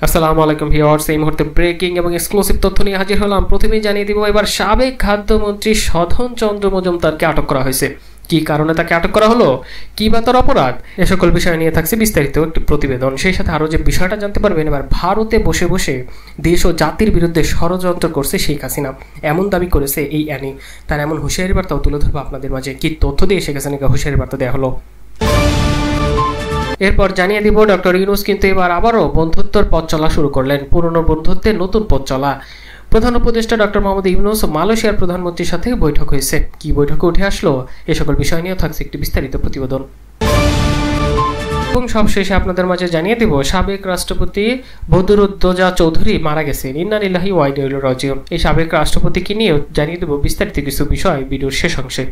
আসসালামু আলাইকুম ভিউয়ার্স, এই মুহূর্তে ব্রেকিং এবং এক্সক্লুসিভ তথ্য নিয়ে হাজির হলাম। প্রথমেই জানিয়ে দিব, এবার সাবেক খাদ্যমন্ত্রী সধন চন্দ্র মজুমদারকে আটক করা হয়েছে। কি কারণে তাকে আটক করা হলো, কি বা তার অপরাধ, এ সকল বিষয় নিয়ে থাকছে বিস্তারিত একটি প্রতিবেদন। সেই সাথে আরও যে বিষয়টা জানতে পারবেন, এবার ভারতে বসে বসে দেশ ও জাতির বিরুদ্ধে ষড়যন্ত্র করছে শেখ হাসিনা, এমন দাবি করেছে এই অ্যানি। তার এমন হুঁশিয়ারি বার্তাও তুলে ধরবো আপনাদের মাঝে। কি তথ্য দিয়ে শেখ হাসিনাকে হুঁশিয়ারি বার্তা দেওয়া হলো। এরপর জানিয়ে দিব, ডক্টর ইউনূস কিন্তু এবার আবারও বন্ধুত্বের পথ চলা শুরু করলেন। পুরনো বন্ধুত্বের নতুন পথ চলা। প্রধান উপদেষ্টা ডক্টর মোহাম্মদ ইউনূস ও মালয়েশিয়ার প্রধানমন্ত্রীর সাথে বৈঠক হয়েছে। কি বৈঠকে উঠে আসলো, এ সকল বিষয় নিয়েও থাকছে একটি বিস্তারিত প্রতিবেদন। এবং সবশেষে আপনাদের মাঝে জানিয়ে দিব, সাবেক রাষ্ট্রপতি বদরুদ্দোজা চৌধুরী মারা গেছেন। ইন্না লিল্লাহি ওয়া ইন্না ইলাইহি রাজিউন। এই সাবেক রাষ্ট্রপতিকে নিয়েও জানিয়ে দেব বিস্তারিত কিছু বিষয় ভিডিওর শেষ অংশে।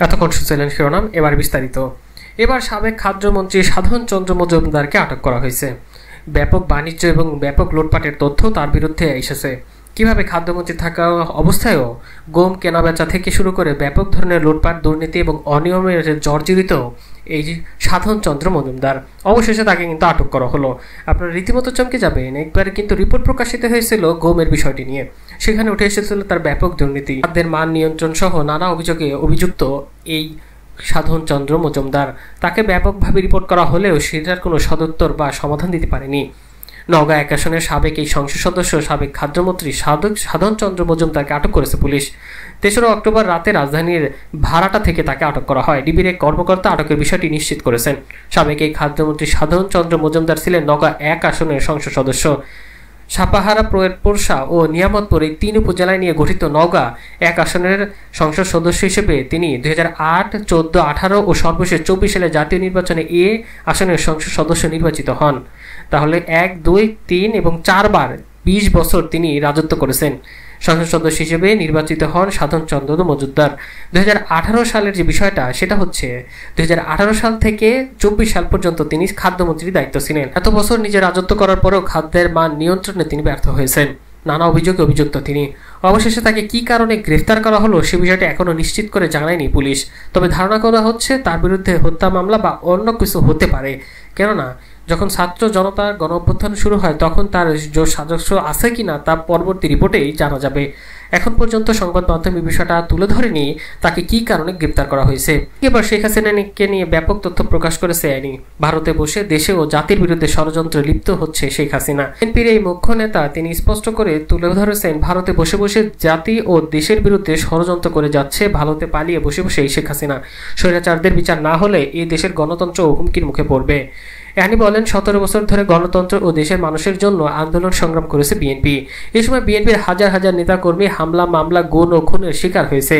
এতক্ষণ শুনছিলেন শিরোনাম, এবার বিস্তারিত। এবার সাবেক খাদ্যমন্ত্রী সাধন চন্দ্র মজুমদারকে আটক করা হয়েছে। ব্যাপক বাণিজ্য এবং ব্যাপক লুটপাটের তথ্য তার বিরুদ্ধে এসেছে। কিভাবে খাদ্যমন্ত্রী থাকা অবস্থায়ও গম কেনাবেচা থেকে শুরু করে ব্যাপক ধরনের লুটপাট, দুর্নীতি এবং অনিয়মের জর্জরিত এই যে সাধন চন্দ্র মজুমদার, অবশেষে তাকে কিন্তু আটক করা হলো। আপনারা রীতিমতো চমকে যাবেন। একবারে কিন্তু রিপোর্ট প্রকাশিত হয়েছিল গমের বিষয়টি নিয়ে। সেখানে উঠে এসেছিল তার ব্যাপক দুর্নীতি, খাদ্যের মান নিয়ন্ত্রণ সহ নানা অভিযোগে অভিযুক্ত এই সাধন চন্দ্র মজুমদার। তাকে ব্যাপকভাবে রিপোর্ট করা হলেও সেটার কোনো সদুত্তর বা সমাধান দিতে পারেনি। নওগাঁ 1 আসনের সাবেক এই সংসদ সদস্য সাবেক খাদ্যমন্ত্রী সাধন চন্দ্র মজুমদারকে আটক করেছে পুলিশ। 3রা অক্টোবর রাতে রাজধানীর ভাড়াটা থেকে তাকে আটক করা হয়। ডিবির এক কর্মকর্তা আটকের বিষয়টি নিশ্চিত করেছেন। সাবেক এই খাদ্যমন্ত্রী সাধন চন্দ্র মজুমদার ছিলেন নওগাঁ 1 আসনের সংসদ সদস্য। সাপাহারা, পোরশা ও নিয়ামতপুর এই 3 উপজেলায় নিয়ে গঠিত নওগাঁ 1 আসনের সংসদ সদস্য হিসেবে তিনি 2008, 14, 18 ও সর্বশেষ 24 সালে জাতীয় নির্বাচনে এ আসনের সংসদ সদস্য নির্বাচিত হন। তাহলে 1, 2, 3 এবং 4 বার 20 বছর তিনি রাজত্ব করেছেন। সংসদ সদস্য হিসেবে নির্বাচিত হন সাধন চন্দ্র মজুমদার। 2018 সালের যে বিষয়টা, সেটা হচ্ছে 2018 সাল থেকে 24 সাল পর্যন্ত তিনি খাদ্যমন্ত্রীর দায়িত্ব ছিলেন। এত বছর নিজে রাজত্ব করার পরেও খাদ্যের মান নিয়ন্ত্রণে তিনি ব্যর্থ হয়েছেন। নানা অভিযোগে অভিযুক্ত তিনি। অবশেষে তাকে কি কারণে গ্রেফতার করা হলো সে বিষয়টি এখনো নিশ্চিত করে জানায়নি পুলিশ। তবে ধারণা করা হচ্ছে তার বিরুদ্ধে হত্যা মামলা বা অন্য কিছু হতে পারে। কেননা যখন ছাত্র জনতা গণ অভ্যুত্থান শুরু হয়, তখন তার সাজস্য আছে কিনা তা পরবর্তী রিপোর্টেই জানা যাবে। এখন পর্যন্ত সংবাদ মাধ্যমে বিষয়টা তুলে ধরেনি তাকে কি কারণে গ্রেপ্তার করা হয়েছে। এবার শেখ হাসিনাকে নিয়ে ব্যাপক তথ্য প্রকাশ করেছে আইনি। ভারতে বসে দেশে ও জাতির বিরুদ্ধে ষড়যন্ত্রে লিপ্ত হচ্ছে শেখ হাসিনা। বিএনপির এই মুখ্য নেতা তিনি স্পষ্ট করে তুলে ধরেছেন, ভারতে বসে বসে জাতি ও দেশের বিরুদ্ধে ষড়যন্ত্র করে যাচ্ছে। ভারতে পালিয়ে বসে বসে এই শেখ হাসিনা। স্বৈরাচারদের বিচার না হলে এই দেশের গণতন্ত্র হুমকির মুখে পড়বে। অ্যানি বলেন, 17 বছর ধরে গণতন্ত্র ও দেশের মানুষের জন্য আন্দোলন সংগ্রাম করেছে বিএনপি। এই সময় বিএনপির হাজার হাজার নেতাকর্মী হামলা, মামলা, গুম ও খুনের শিকার হয়েছে।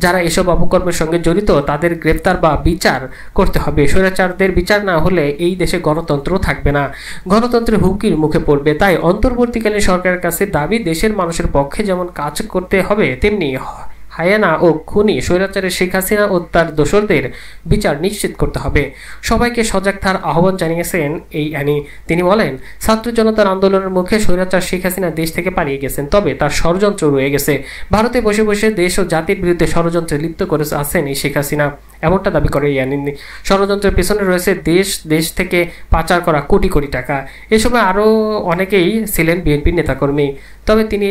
যারা এসব অপকর্মের সঙ্গে জড়িত তাদের গ্রেফতার বা বিচার করতে হবে। স্বৈরাচারদের বিচার না হলে এই দেশে গণতন্ত্র থাকবে না, গণতন্ত্রের হুমকির মুখে পড়বে। তাই অন্তর্বর্তীকালীন সরকারের কাছে দাবি, দেশের মানুষের পক্ষে যেমন কাজ করতে হবে, তেমনি হায়ানা ও খুনি স্বৈরাচারের শেখ হাসিনা ও তার দোসরদের বিচার নিশ্চিত করতে হবে। সবাইকে সজাগ থাকার আহ্বান জানিয়েছেন এই অ্যানি। তিনি বলেন, ছাত্র জনতার আন্দোলনের মুখে স্বৈরাচার শেখ হাসিনা দেশ থেকে পালিয়ে গেছেন, তবে তার ষড়যন্ত্র রয়ে গেছে। ভারতে বসে বসে দেশ ও জাতির বিরুদ্ধে ষড়যন্ত্রে লিপ্ত করে আছেন এই শেখ হাসিনা, এমনটা দাবি করে অ্যানি। ষড়যন্ত্রের পেছনে রয়েছে দেশ থেকে পাচার করা কোটি কোটি টাকা। এ সময় আরও অনেকেই ছিলেন বিএনপির নেতাকর্মী। তবে তিনি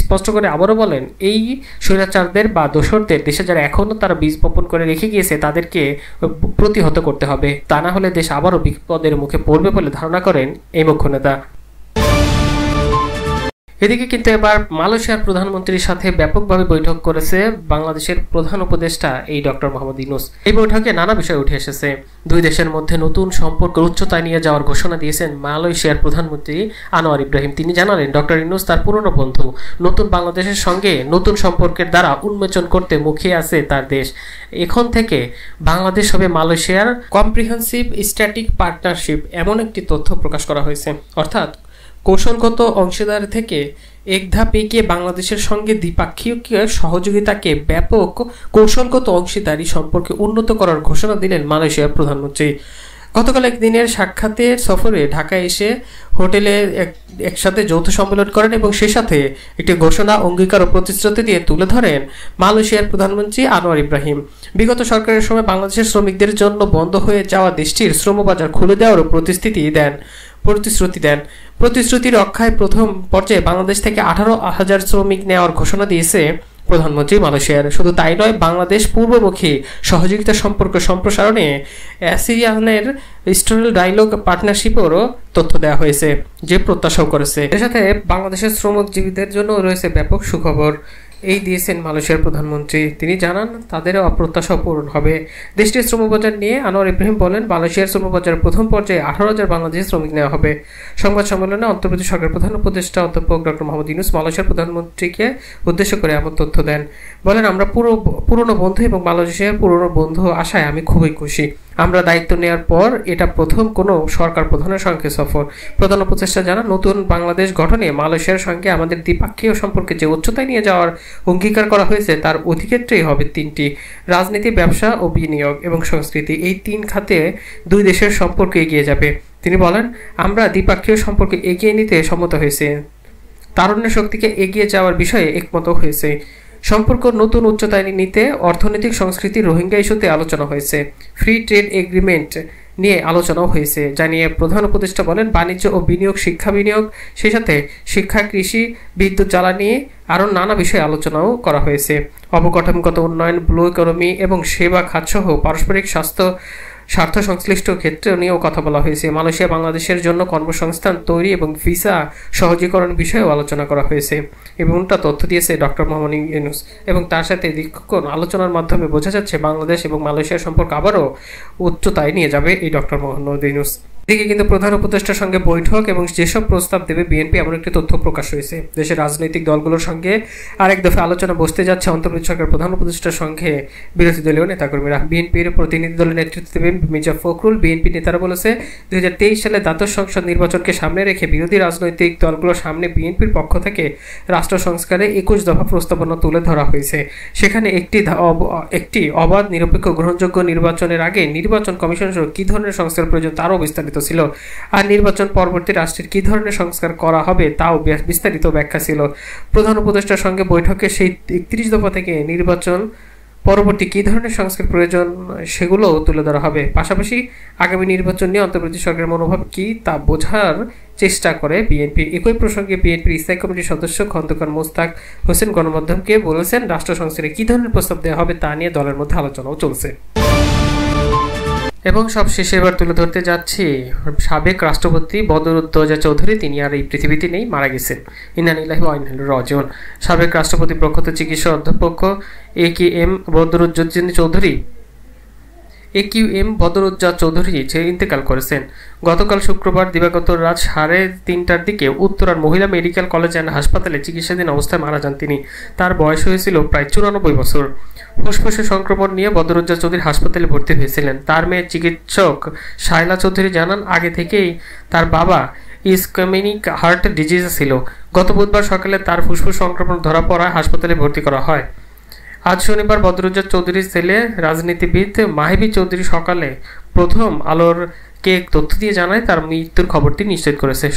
স্পষ্ট করে আবারও বলেন, এই স্বৈরাচারদের বা দোসরদের দেশে যারা এখনও তারা বীজ বপন করে রেখে গিয়েছে তাদেরকে প্রতিহত করতে হবে। তা না হলে দেশ আবারও বিপদের মুখে পড়বে বলে ধারণা করেন এই মুখ্য নেতা। এদিকে কিন্তু এবার মালয়েশিয়ার প্রধানমন্ত্রীর সাথে ব্যাপকভাবে বৈঠক করেছে বাংলাদেশের প্রধান উপদেষ্টা এই ডক্টর মোহাম্মদ ইউনূস। এই বৈঠকে নানা বিষয় উঠে এসেছে। দুই দেশের মধ্যে নতুন সম্পর্কের উচ্চতায় নিয়ে যাওয়ার ঘোষণা দিয়েছেন মালয়েশিয়ার প্রধানমন্ত্রী আনোয়ার ইব্রাহিম। তিনি জানালেন, ডক্টর ইউনূস তার পুরনো বন্ধু। নতুন বাংলাদেশের সঙ্গে নতুন সম্পর্কের দ্বারা উন্মোচন করতে মুখিয়ে আছে তার দেশ। এখন থেকে বাংলাদেশ হবে মালয়েশিয়ার কম্প্রিহেন্সিভ স্ট্র্যাটেজিক পার্টনারশিপ, এমন একটি তথ্য প্রকাশ করা হয়েছে। অর্থাৎ কৌশলগত অংশীদার থেকে এক ধাপ এগিয়ে বাংলাদেশের সঙ্গে দ্বিপাক্ষিক সহযোগিতাকে ব্যাপক কৌশলগত অংশীদারি সম্পর্কে উন্নত করার ঘোষণা দিলেন মালয়েশিয়ার প্রধানমন্ত্রী। গতকাল একদিনের সাক্ষাতের সফরে ঢাকায় এসে হোটেলে একসাথে যৌথ সম্মেলন করেন এবং সে সাথে একটি ঘোষণা, অঙ্গীকার ও প্রতিশ্রুতি দিয়ে তুলে ধরেন মালয়েশিয়ার প্রধানমন্ত্রী আনোয়ার ইব্রাহিম। বিগত সরকারের সময় বাংলাদেশের শ্রমিকদের জন্য বন্ধ হয়ে যাওয়া দেশটির শ্রমবাজার খুলে দেওয়ারও প্রতিশ্রুতি দেন। প্রতিশ্রুতি রক্ষায় প্রথম পর্যায়ে বাংলাদেশ থেকে 18,000 শ্রমিক নেওয়ার ঘোষণা দিয়েছে প্রধানমন্ত্রী মালয়েশিয়ার। শুধু তাই নয়, বাংলাদেশ পূর্বমুখী সহযোগিতা সম্পর্ক সম্প্রসারণে অ্যাসিয়ানের ইস্টার্নাল ডায়ালগ পার্টনারশিপেরও তথ্য দেওয়া হয়েছে, যে প্রত্যাশাও করেছে। এর সাথে বাংলাদেশের শ্রমজীবীদের জন্য রয়েছে ব্যাপক সুখবর, এই দিয়েছেন মালয়েশিয়ার প্রধানমন্ত্রী। তিনি জানান তাদের অপ্রত্যাশা পূরণ হবে। দেশটির শ্রমবাজার নিয়ে আনোয়ার ইব্রাহিম বলেন, মালয়েশিয়ার শ্রমবাজারের প্রথম পর্যায়ে 18,000 বাংলাদেশি শ্রমিক নেওয়া হবে। সংবাদ সম্মেলনে অন্তর্বর্তী সরকার প্রধান উপদেষ্টা অধ্যাপক ডক্টর মোহাম্মদ ইউনূস মালয়েশিয়ার প্রধানমন্ত্রীকে উদ্দেশ্য করে এমন তথ্য দেন। বলেন, আমরা পুরনো বন্ধু এবং মালয়েশিয়ার পুরনো বন্ধু আশায় আমি খুবই খুশি। আমরা দায়িত্ব নেওয়ার পর এটা প্রথম কোনো সরকার প্রধানের সঙ্গে সফর। প্রধান উপদেষ্টা জানান, নতুন বাংলাদেশ গঠনে মালয়েশিয়ার সঙ্গে আমাদের দ্বিপাক্ষিক সম্পর্কে যে উচ্চতায় নিয়ে যাওয়ার অঙ্গীকার করা হয়েছে তার অধিক্ষেত্রেই হবে 3টি: রাজনীতি, ব্যবসা ও বিনিয়োগ এবং সংস্কৃতি। এই 3 খাতে দুই দেশের সম্পর্ক এগিয়ে যাবে। তিনি বলেন, আমরা দ্বিপাক্ষিক সম্পর্ক এগিয়ে নিতে সম্মত হয়েছে, তারুণ্য শক্তিকে এগিয়ে যাওয়ার বিষয়ে একমত হয়েছে। সম্পর্ক নতুন উচ্চতায় নিতে অর্থনৈতিক, সংস্কৃতি, রোহিঙ্গা ইস্যুতে আলোচনা হয়েছে। ফ্রি ট্রেড এগ্রিমেন্ট নিয়ে আলোচনাও হয়েছে। জানিয়ে প্রধান উপদেষ্টা বলেন, বাণিজ্য ও বিনিয়োগ, শিক্ষা বিনিয়োগ, সেই সাথে শিক্ষা, কৃষি, বিদ্যুৎ, জ্বালানি আরও নানা বিষয়ে আলোচনাও করা হয়েছে। অবকাঠামোগত উন্নয়ন, ব্লু ইকোনমি এবং সেবা খাতসহ পারস্পরিক স্বার্থ সংশ্লিষ্ট ক্ষেত্রে নিয়েও কথা বলা হয়েছে। মালয়েশিয়া বাংলাদেশের জন্য কর্মসংস্থান তৈরি এবং ভিসা সহজীকরণ বিষয়েও আলোচনা করা হয়েছে। এমনটা তথ্য দিয়েছে ডক্টর মোহাম্মদ ইউনূস। এবং তার সাথে দীর্ঘক্ষণ আলোচনার মাধ্যমে বোঝা যাচ্ছে বাংলাদেশ এবং মালয়েশিয়ার সম্পর্ক আবারও উচ্চতায় নিয়ে যাবে এই ডক্টর মোহাম্মদ ইউনূস। এদিকে কিন্তু প্রধান উপদেষ্টার সঙ্গে বৈঠক এবং যেসব প্রস্তাব দেবে বিএনপি, এমন একটি তথ্য প্রকাশ হয়েছে। দেশের রাজনৈতিক দলগুলোর সঙ্গে আরেক দফা আলোচনা বসতে যাচ্ছে অন্তর্বর্তী সরকার প্রধান উপদেষ্টার সঙ্গে বিরোধী দলীয় নেতাকর্মীরা। বিএনপির প্রতিনিধি দলের নেতৃত্ব দেবেন মির্জা ফখরুল। বিএনপি নেতারা বলেছে, 2023 সালে দ্বাদশ সংসদ নির্বাচনকে সামনে রেখে বিরোধী রাজনৈতিক দলগুলোর সামনে বিএনপির পক্ষ থেকে রাষ্ট্র সংস্কারে 21 দফা প্রস্তাবনা তুলে ধরা হয়েছে। সেখানে একটি অবাধ, নিরপেক্ষ, গ্রহণযোগ্য নির্বাচনের আগে নির্বাচন কমিশন সহ কী ধরনের সংস্কার প্রয়োজন তারও বিস্তারিত ছিল। আর নির্বাচন পরবর্তী রাষ্ট্রের কী ধরনের সংস্কার করা হবে তাও বিস্তারিত ব্যাখ্যা ছিল। প্রধান উপদেষ্টার সঙ্গে বৈঠকে সেই 31 দফা থেকে নির্বাচন পরবর্তী কী ধরনের সংস্কার প্রয়োজন সেগুলোও তুলে ধরা হবে। পাশাপাশি আগামী নির্বাচন নিয়ে অন্তর্বর্তী সরকারের মনোভাব কী তা বোঝার চেষ্টা করে বিএনপি। একই প্রসঙ্গে বিএনপির স্থায়ী কমিটির সদস্য খন্দকার মোস্তাক হোসেন গণমাধ্যমকে বলেছেন, রাষ্ট্র সংস্কারে কী ধরনের প্রস্তাব দেওয়া হবে তা নিয়ে দলের মধ্যে আলোচনাও চলছে। এবং সব শেষে এবার তুলে ধরতে যাচ্ছি সাবেক রাষ্ট্রপতি বদরুদ্দোজা চৌধুরী। তিনি আর এই পৃথিবীতে নেই, মারা গেছেন। ইন্না লিল্লাহি ওয়া ইন্না ইলাইহি রাজিউন। সাবেক রাষ্ট্রপতি প্রখ্যাত চিকিৎসা অধ্যাপক একিউএম বদরুজ্জা চৌধুরী ইন্তেকাল করেছেন। গতকাল শুক্রবার দিবাগত রাত 3:30টার দিকে উত্তরার মহিলা মেডিকেল কলেজ অ্যান্ড হাসপাতালে চিকিৎসাধীন অবস্থায় মারা যান তিনি। তার বয়স হয়েছিল প্রায় 94 বছর। ফুসফুসে সংক্রমণ নিয়ে বদরুজ্জা চৌধুরী হাসপাতালে ভর্তি হয়েছিলেন। তার মেয়ে চিকিৎসক শায়লা চৌধুরী জানান, আগে থেকেই তার বাবা ইসকেমিক হার্ট ডিজিজ ছিল। গত বুধবার সকালে তার ফুসফুস সংক্রমণ ধরা পড়ায় হাসপাতালে ভর্তি করা হয়। আজ শনিবার বদরুজ্জা চৌধুরীর ছেলে রাজনীতিবিদ মাহিবি চৌধুরী সকালে প্রথম আলোর কে তথ্য দিয়ে জানায় তার মৃত্যুর খবরটি নিশ্চিত করেছে।